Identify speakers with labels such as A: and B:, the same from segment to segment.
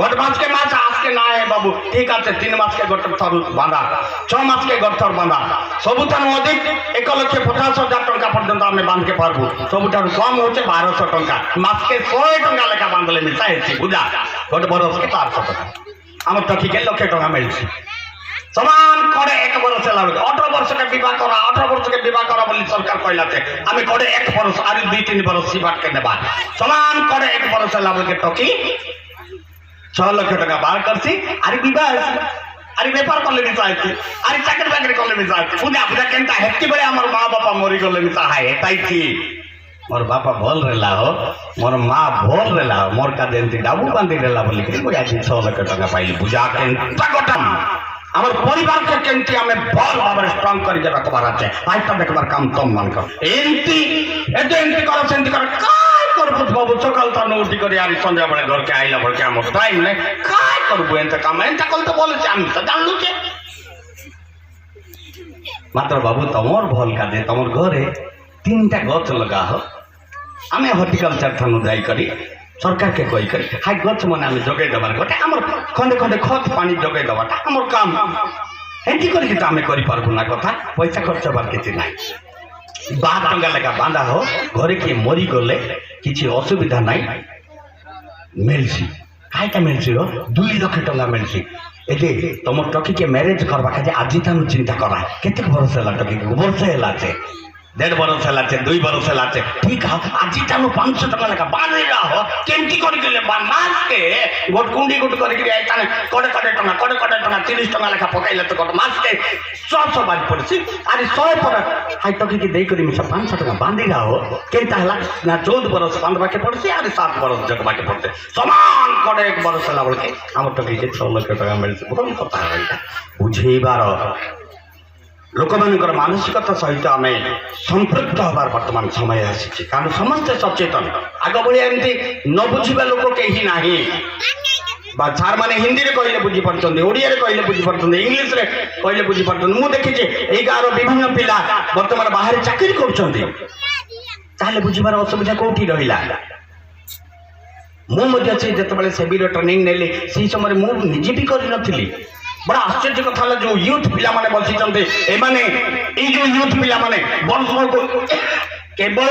A: গত মাসকে মাছ আজকে না হে বাবু ঠিক আছে 3 মাসকে গটর থর বাঁধা 6 মাসকে গটর বাঁধা সবুঠাରୁ অধিক 1,50,000 টঙ্কা পর্যন্ত আমি বাঁধকে পারবো সবুঠাରୁ কম হচ্ছে 1200 টঙ্কা মাসকে 100 টঙ্কা লেখা বাঁধলে মিশা হয়েছে বুঝা গোটে বরসকে 500 টাকা আমার তো ঠিক 1 লক্ষ টাকা মিলছে সমান করে 1 বরস লাগবে 18 বর্ষকে বিবাহ করা 18 বর্ষকে বিবাহ করা বলি সরকার কইলাতে আমি করে 1 বরস আর 2-3 বরস সিবাটকে নেবা সমান করে 1 বরস লাগবে টকি 6 লক্ষ টাকা বার করছি আর বিবাহ আরে বেপার করলে মিশা আছে আরে চাকরি বাকরি করলে মিশা আছে বুঝা বুঝা কেনটা হেঁটে বেড়ে আমার মা বাবা মরি গেলে মিশা হয় তাই কি मोर बापा बोल रहा हो मोर माँ बोल रहा हो मोर का जयंती डाबू बांधी रहा बोली बुझा 6 लक्ष टका पाइली बुझा के আমার পরিবারকে কেমতি আমি বল ভাবে স্ট্রং করে রাখবার আছে আইটা দেখবার কাম কম মান কর এমতি এত এমতি করো সেমতি করে কাই করব বাবু সকাল তো উঠি করে আর সন্ধ্যা বেলা ঘরকে আইলা বলকে আমার টাইম নেই কাই করব এনটা কাম এনটা কল তো বলেছি আমি তো জানলু যে মাত্র বাবু তোমার ভল কাজে তোমার ঘরে 3টা গছ লগা হোক আমি হর্টিকালচার থানু যাই করি সরকারকে কই করি হাই গছ মানে আমি জগাই দেবার গোটে আমার খন্ডে খন্ডে খত পানি জগাই দেওয়াটা আমার কাম এটি করে কিন্তু আমি করি পারবো না কথা পয়সা খরচ হবার কিছু নাই 12 টঙ্কা লেখা বাঁধা হোক ঘরে কি মরি গলে কিছু অসুবিধা নাই মিলছি কাইটা মিলছি গো 2 লক্ষ টাকা মিলছি এই যে তোমার টকিকে ম্যারেজ করবা কাজে আজি তানু চিন্তা করা কেতে বরস হেলা টকিকে বরস হেলা আছে 1.5 বরস হেলা আছে 2 বরস হেলা আছে ঠিক আজি তানু 500 টাকা লেখা বানে রাহো কেমতি করে গেলে বা মাসকে গোট কুন্ডি গোট করে গিয়ে আইতানে কড়ে টাকা 30 টাকা লেখা পকাইলে তো গোট মাসকে 100 বাদ পড়ছি আরে 100 পড়া হাই টকিকে দেই করি মিশা 500 টাকা বাঁধি রাহো কেনটা হেলা না 14 বরস বাঁধবাকে পড়ছি আরে 7 বরস জগবাকে পড়ছে সমান করে 1 বরস হেলা বলকে আমার টকিকে 6 লক্ষ টাকা মিলছে বড় কথা হইতা বুঝেইবার ଲୋକମାନଙ୍କର ମାନସିକତା ସହିତ ଆମେ ସମ୍ପୃକ୍ତ ହେବାର ବର୍ତ୍ତମାନ ସମୟ ଆସିଛି କାରଣ ସମସ୍ତେ ସଚେତନ ଆଗ ଭଳି ଏମିତି ନ ବୁଝିବା ଲୋକ କେହି ନାହିଁ বা ସାର୍ମାନେ ହିନ୍ଦୀରେ କହିଲେ ବୁଝିପାରୁଛନ୍ତି ଓଡ଼ିଆରେ କହିଲେ ବୁଝିପାରୁଛନ୍ତି ଇଂଲିଶରେ କହିଲେ ବୁଝିପାରୁଛନ୍ତି ମୁଁ ଦେଖିଛି ଏଇ ଗାଁର ବିଭିନ୍ନ ପିଲା ବର୍ତ୍ତମାନ ବାହାରେ ଚାକିରି କରୁଛନ୍ତି ତାହେଲେ ବୁଝିବାର ଅସୁବିଧା କୋଉଠି ରହିଲା ମୁଁ ମଧ୍ୟ ସେ ଯେତେବେଳେ ସେବିର ଟ୍ରେନିଂ ନେଲି ସେହି ସମୟରେ ମୁଁ ନିଜେ ବି କରିନଥିଲି बड़ा आश्चर्य कथा जो यूथ पिला माने बसी एमाने जो यूथ पिला माने वर्ष को केवल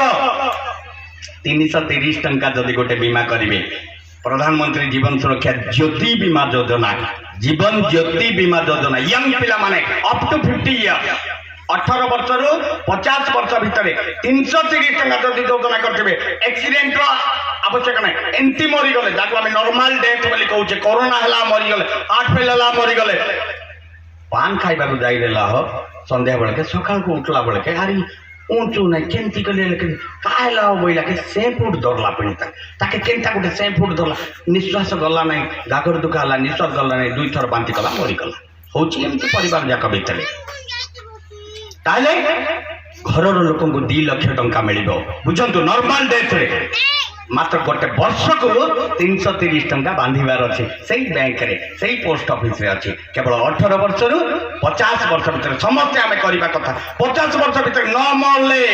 A: 330 टंका जदि गोटे बीमा करेंगे प्रधानमंत्री जीवन सुरक्षा ज्योति बीमा योजना जीवन ज्योति बीमा योजना यंग पिला माने अप टू 50 ईयर 18 वर्ष रु 50 वर्ष भितर 330 टंका जदि योजना करते एक्सीडेंट आवश्यक ना एंटी मरी गले जाको आम नॉर्मल डेथ बोली कहूचे कोरोना हला मरी गले हार्ट फेल हला मरी गले पान खाइबा को जाई रेला हो संध्या बेले के सकाळ को उठला बेले के हारी ऊंचू ना केंती कले लेकिन कायला बोइला के से फुट दरला पणिता ताके केंता गोटे से फुट दरला निश्वास गला नाही गागर दुखाला निश्वास गला नाही 2 थर बांती कला मरी गला होची एमती परिवार जाक भितरे ताले घरर लोक को 2 लाख टंका मिलिबो बुझंतु नॉर्मल डेथ रे मात्र गोटे वर्ष को 330 टंका बांधार अच्छे से बैंक रे से पोस्ट ऑफिस रे अच्छे केवल 18 वर्ष रु 50 वर्ष भीतर समस्ते आम करवा कथा 50 वर्ष भीतर न मरले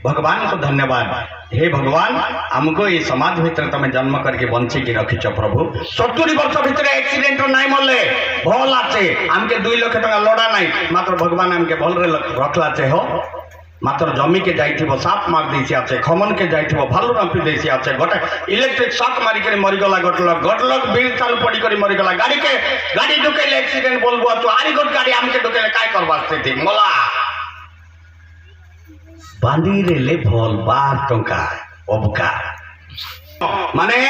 A: भगवान को धन्यवाद हे भगवान आमको ये समाज भीतर तुम जन्म करके बंची की रखीच प्रभु 70 वर्ष भीतर एक्सीडेंट नहीं मरले भल आचे आमके 2 लाख टंका लड़ा नहीं मात्र भगवान आमके भल रखला चे हो मात्र जमी के जाइथिबो साप मार देसी आछे खमन के जाइथिबो भालू रंपी देसी आछे गोटे इलेक्ट्रिक शॉक मारी करे मरी गला गटलक बिल चालू पड़ी करे मरी गला गाड़ी ढुकेले एक्सीडेंट बोलबो तो आरी गोट गाड़ी हमके ढुकेले काय करबा स्थिति मोला बांधी रेले भल 12 टंका अबका माने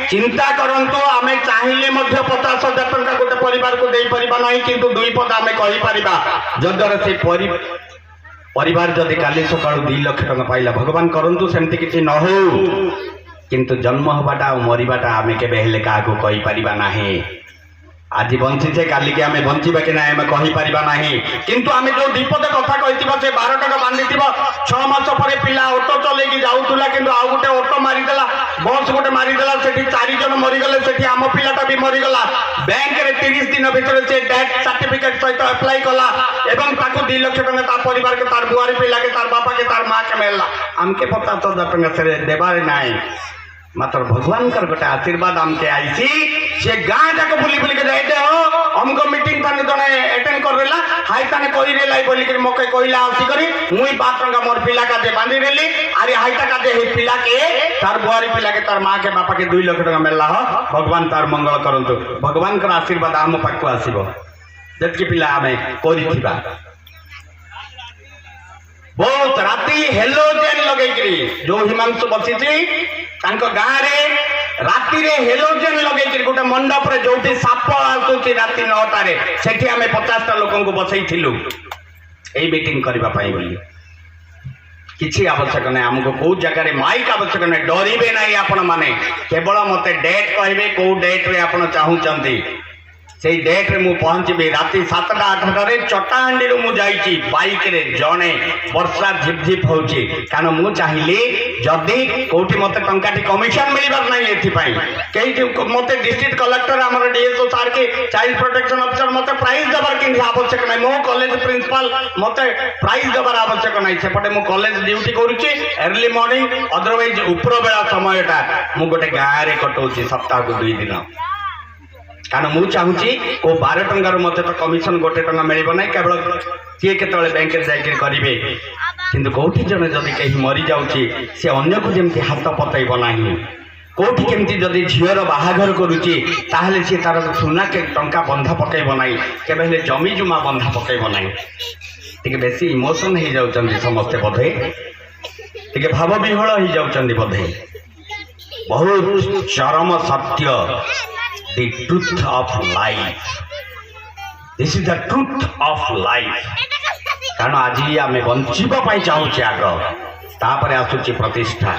A: चिंता करंतो आमे चाहिले मध्य 50,000 टंका गोटे परिवार को देई परिबा नाही किंतु 2 पद आमे कहि परिबा जदर से परिवार जदि काली सका 2 लाख टंका पाइला भगवान करंतु सेमती किछि न हो किंतु जन्म हबाटा और मरिबाटा आमे केबे हेले काको कहि परिबा नाही आज बंचीचे काली के आमे बंचीबा कि ना आमे कहि परिबा नाही किंतु आमे जो विपद कथा कहितिबा से 12 टका बांधितिबा 6 मास परे पिला ऑटो चलेकी जाउतुला किंतु आ गोटे ऑटो मारी देला बस गोटे मारी देला सेठी 4 जन मरि गले सेठी आम पिलाटा भी मरि गला बैंक रे 30 दिन भीतर से डेथ सर्टिफिकेट सहित अप्लाई कला एवं ताको 2 लाख टका तार परिवार के तार बुआरी पिला के तार बापा के तार मां के मिलला हमके 50,000 टका से देबारे नाही मात्र भगवान कर गोटे आशीर्वाद आमके आईसी से गाँ जाक बुली बुलिक जाए हो हमको मीटिंग थाने जड़े एटेंड करदेला हाई थाने कहीदेला बोलिक मके कहला आसिक मुई 5 टंका मोर पिला का बांधी देली अरे हाईटा का पिला के तार बुआरी पिला के तार माँ के बापा के 2 लाख टका मिलला हो भगवान तार मंगल करंतु भगवान का आशीर्वाद आम पाखु आसीबो जतकी पिला आमे कोरिथिबा बहुत राति हेलोजेन लगेकरी जो हिमांशु बसीची तांको गाँ रे राति रे हेलोजेन लगेकरी गोटे मंडप रे जोठी साप आसुची राति 9टा रे सेठी आमे 50टा लोकन को बसैथिलु एई मीटिंग करबा पई बोली किसी आवश्यक नहीं आमको कौ जगह माइक आवश्यक नहीं डरवे ना आपण मैंने केवल मत डेट कहे कौ डेट रे आप चाहूँगी से डेट रे मु पहुँची राति 7टा 8टारे चटाहांडी मु जाइए बाइक रे जड़े वर्षा झिपझिप हो कारण मु चाहिए जदि कौटी मत टंकाटी कमिशन मिलबार नहीं एथिपाई कई मत डिस्ट्रिक्ट कलेक्टर आमर डीएसओ सार के चाइल्ड प्रोटेक्शन ऑफिसर मत प्राइज देवार कि आवश्यक नहीं मो कॉलेज प्रिंसिपल मत प्राइज देवार आवश्यक नहीं सेपटे मु कॉलेज ड्यूटी करुच्ची अर्ली मॉर्निंग अदरवाइज उपर बेला समयटा मु गोटे गाँव में कटाऊँ सप्ताह को 2 दिन कारण मु चाहूँगी को 12 टंकार मत तो कमिशन गोटे टंका मिल ना केवल किए के बैंक जाकर करेंगे किंतु कौटी जन जदि कहीं मरी जाऊँगी सी अन्न को जमी हाथ पतईब ना कौटी केमती जदि झीर बाहाघर करुच्ची ताहले सी तार सुना के टंका बंधा पकईब ना केवल जमी जुमा बंधा पकईब ना टे बेसी इमोशन हो जाऊँ समस्ते बोधे टे भाव विहल हो जाऊँ बोधे बहुत चरम सत्य the truth of life this is the truth of life कारण आज आम बंचापी चाहूचे आग तापर आसूची प्रतिष्ठा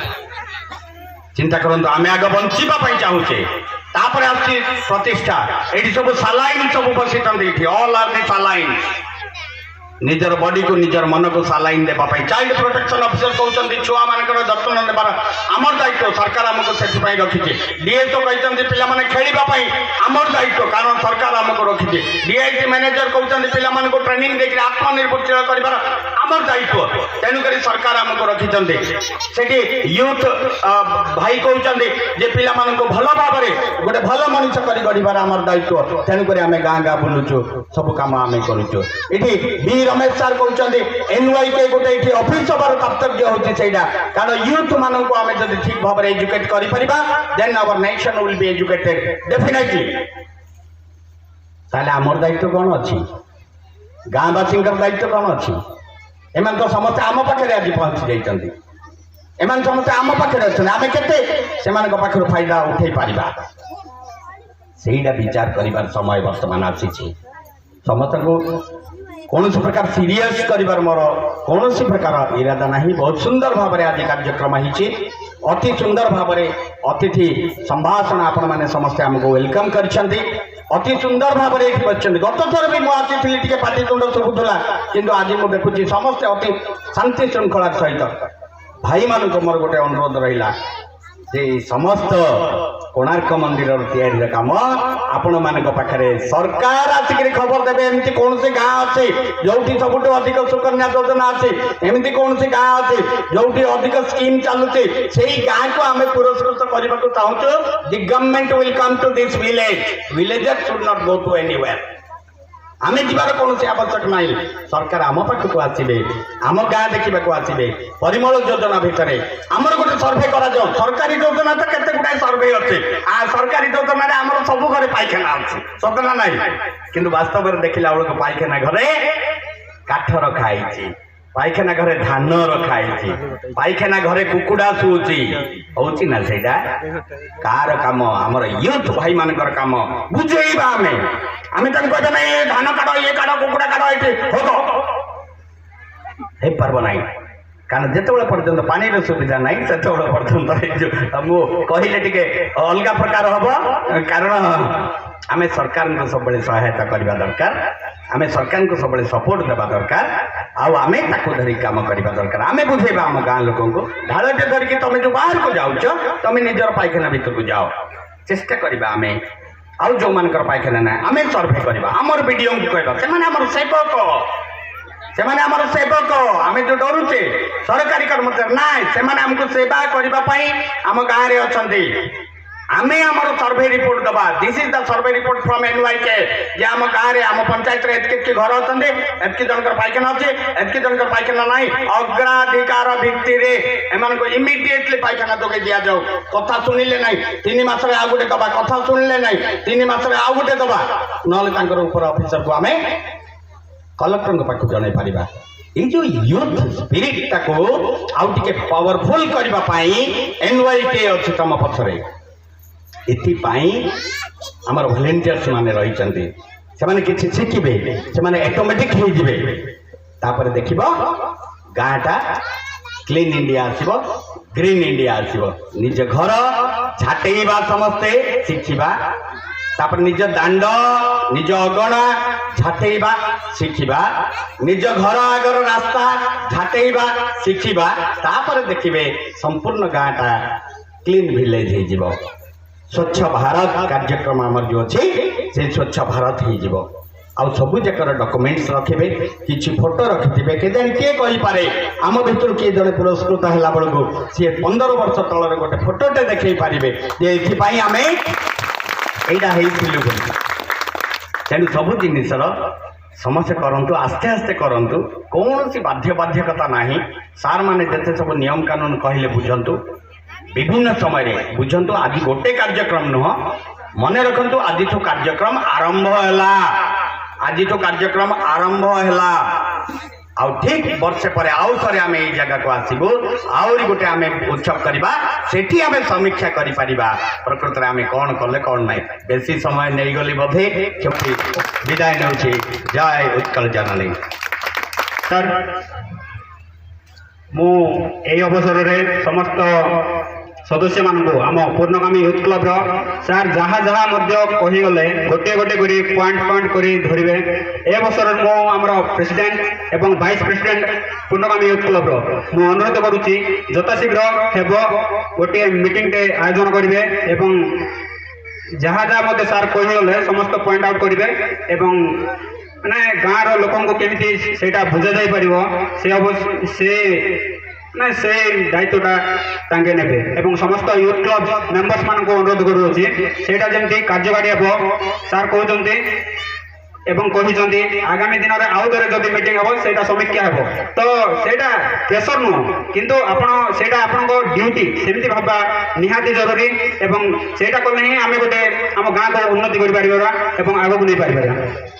A: चिंता करंतु आम आग बंचापी चाहूचे तापर आसूची प्रतिष्ठा ये सब सालाइन सब बसी ऑल आर दी सालाइन निजर बॉडी को निजर मन को सालाइन देवाई चाइल्ड प्रोटेक्शन ऑफिसर कहते छुआ मान जत्न नेबार आमर दायित्व सरकार आमको से रखी डीएसओ कहते पे खेलवाई आमर दायित्व कारण सरकार आमको रखी डीआईसी मैनेजर कहते पे ट्रेनिंग देकर आत्मनिर्भरशील कर आमर दायित्व तेणुक सरकार आमको रखी यूथ भाई कहते पे भल भाव गोटे भल मनीष कर गढ़ार आमर दायित्व तेणुक आम गाँ गाँ बुलुचु सब कम आम करुचु ये रमेश सार कहते एनवाईके गोटे ये ऑफिस हबार कर्तव्य होती कारण यूथ मान को आम जब ठीक भाव में एजुकेट कर then our nation will be educated definitely ताले आमर दायित्व कौन अच्छी गाँवासी दायित्व कौन अच्छी एम तो समस्ते आम पाखे आज पहुँची जाती एम समस्ते आम पाखे अच्छे आम के फायदा उठे पारिबा सेटा विचार कर समय वर्तमान आसी समस्त को कौन प्रकार सीरियस कर मोर कौन प्रकार इरादा नहीं बहुत सुंदर भाव में आज कार्यक्रम होती अति सुंदर भाव में अतिथि संभाषण आपण मैंने समस्ते आमको वेलकम कर अति सुंदर भाव में बच्चे गत थर भी मुझे टे पाटितुंड शुभुला किंतु आज मुझे देखुची समस्ते अति शांति श्रृंखला सहित भाई मान मोर गोटे अनुरोध रहा समस्त कोणार्क मंदिर तैयारी काम आपण मान पाखे सरकार आसिक खबर देवे एमती कौन सी गाँ अच्छे जो सब अधिक सुकन्या योजना अच्छी एमती कौन सी गाँ अच्छे जो अधिक स्कीम चलुचे से गाँ को आम पुरस्कृत करने को चाहूँ the government will come to this village villages should not go to anywhere आम जीवार कौन आवश्यक ना सरकार आम पाखक आसवे आम गाँ देखा आसवे परिमल योजना भितर आमर गोटे सर्भे करा सरकारी योजना तो केते गुड़ाए सर्भे अच्छे सरकारी योजना आम सब घरे पाइखाना अच्छे सतना ना कि वास्तव में देखला बेलू पाइखाना घरे काठ रखाई पाइखाना घरे धान रखाई पाइखाना घरे कुकुड़ा शुची होची ना सेटा कार काम आमर यूथ भाई मानकर काम बुझेबा आमे कहते ना धान काट ये काट कुकुड़ा काट ये हो पार्ब ना कारण जिते पर्यटन पानी सुविधा ना से पर्यटन मु कहले टे अलग प्रकार हम कारण आम सरकार को सब सहायता करवा दरकार आम सरकार को सब सपोर्ट देवा दरकार आम धरिक कम करवा दरकार आम बुझेबा आम गाँ लोक ढालटे धरिकी तुम जो बाहर को जाऊच तुम निजर पाइखाना भीतर को जाओ चेष्टा करवा आम आउ जो मान पाइखाना ना आम सर्भे करवा आमर वीडियो को कहवा से सेवक से सेवक आम जो डरुचे सरकारी कर्मचारी ना से आमको सेवा करने आम गाँव में अच्छा आमे आमर सर्वे रिपोर्ट दबा this is the survey report from NYK जे आम गाँव में आम पंचायत रे एतके घर अच्छे एतके जनकर पायखाना अच्छे एतके जनकर पायखाना नहीं अग्राधिकार भित्ति रे एमान को इमिडिएटली पायखाना जोगे दिया जाओ कथा शुणिले नहीं 3 मास रे आ गुटे दबा कथा शुणिले नहीं 3 मास रे आ गुटे दबा नले तांकर ऊपर ऑफिसर को आमे कलेक्टर को पाखु जणाई परिबा ये जो यूथ स्पिरिट टाको आउ टिके पावरफुल करबा पाई एनवाईके अछि तम पछरे एथिपाई आमर वॉलंटियर्स माने रहिचंती सेमाने किछि शिखिबे सेमाने ऑटोमेटिक हो जिवे तापर देखिबो गाँटा क्लीन इंडिया आसीबो ग्रीन इंडिया आसीबो निज घर झाटेइबा समस्ते शिखिबा तापर निज दांड निज अगणा झाटेइबा शिखिबा निज घर आगर रास्ता झाटेइबा शिखिबा तापर देखिबे संपूर्ण गाँटा क्लीन विलेज हो जिवो स्वच्छ भारत कार्यक्रम आमर जो अच्छे से स्वच्छ भारत हो आउ सबू जकर डॉक्यूमेंट्स रखिबे किछि फोटो रखिथिबे के जानि के कहि पारे आम भितर के जने पुरस्कृत हैला बळगो से 15 वर्ष तलर गोटे फोटोटे देखै पारिबे जे एथि पई आमे एइडा हेइथिलु बोली तेनु सबु जिनिसर समस्या करंतु आस्ते आस्ते करंतु कौन बाध्यकता नाही सार माने जते सब नियम कानून कहले बुझंतु विभिन्न समय बुझंतु आज गोटे कार्यक्रम नुह मन रखंतु आज कार्यक्रम आरंभ हैला आज कार्यक्रम आरंभ हैला आउ ठीक वर्षे पर आउ थरे आमे ए जगह को आसीबो आउरी गोटे आमे उत्सव करबा सेठी आमे समीक्षा करि परिबा प्रकृत रे आमे कोन करले कोन नै बेसी समय नै गली बधे क्योंकि विदाय नउछि जय उत्कल जननी
B: सर मु ए अवसर रे समस्त सदस्य मानू आम पूर्णकामी यूथ क्लब सार जहाँ जहाँ कहीगले गोटे गोटे कर पॉइंट पॉइंट कर धरवे ए अवसर मो आमर प्रेसिडेंट एवं वाइस प्रेसिडेंट पूर्णकामी यूथ क्लब मु अनुरोध करुच्ची यथाशीघ्र हेब गोटे मीटिंग टे आयोजन करेंगे एवं जहाँ जहाँ सार कहीगले समस्त पॉइंट आउट करेंगे एवं माने गाँव लोक केमी से बुझा जा पार से ना से दायित्वटा तांगे नेबे एवं समस्त यूथ क्लब मेंबर्स मान को अनुरोध करूची सेटा जेमती कार्यकारी हेबो सार कहउचंती एवं कहिचंती आगामी दिन रे आउ दरे जदी मीटिंग हेबो सेटा समीक्षा हेबो तो सेटा प्रेशर नो किंतु आपण सेटा आपण को ड्यूटी सेमती भाबा निहाती जरूरी एवं सेटा करले ही आमे गोटे हम गाँ को उन्नति करि परिबा एवं आगो को नै परिबा।